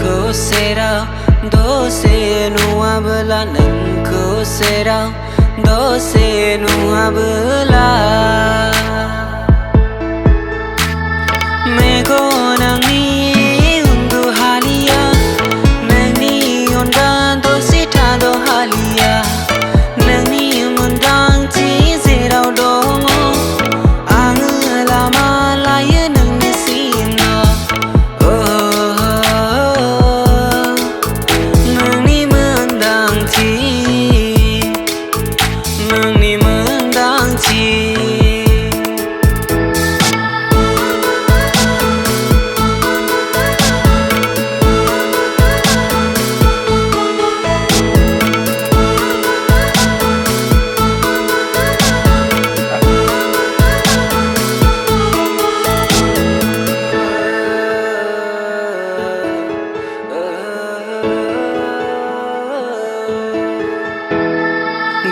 nengko serau dose nuwa bela nengko serau dose nuwa bela meko nangni undu halia nangni ondan dosi thado halia nangni mundang chi serau dongo ang lama laye nangni sino nangni mundang chi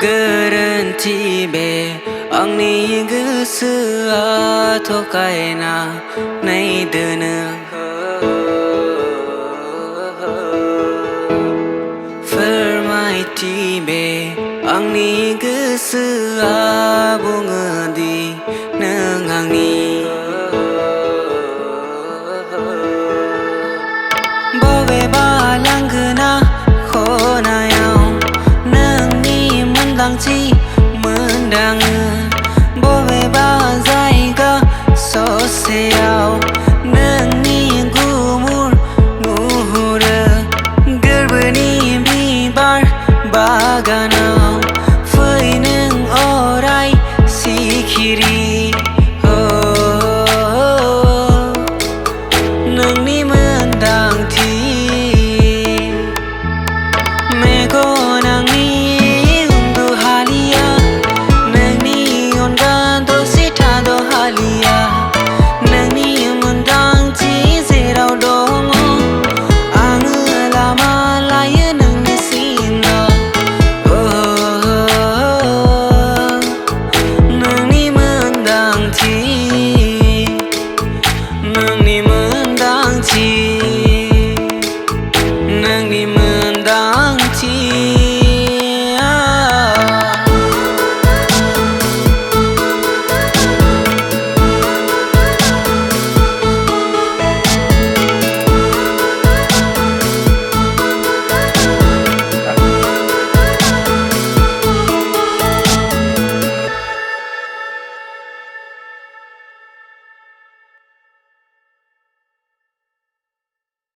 Geranti be angni gosoa thokayna nai dono फोरमायथि बे आंनि गोसोआ बुङो दि नों आंनि बबेबा लांगोना खनायाव नोंनि मोनदांथि मोनदाङो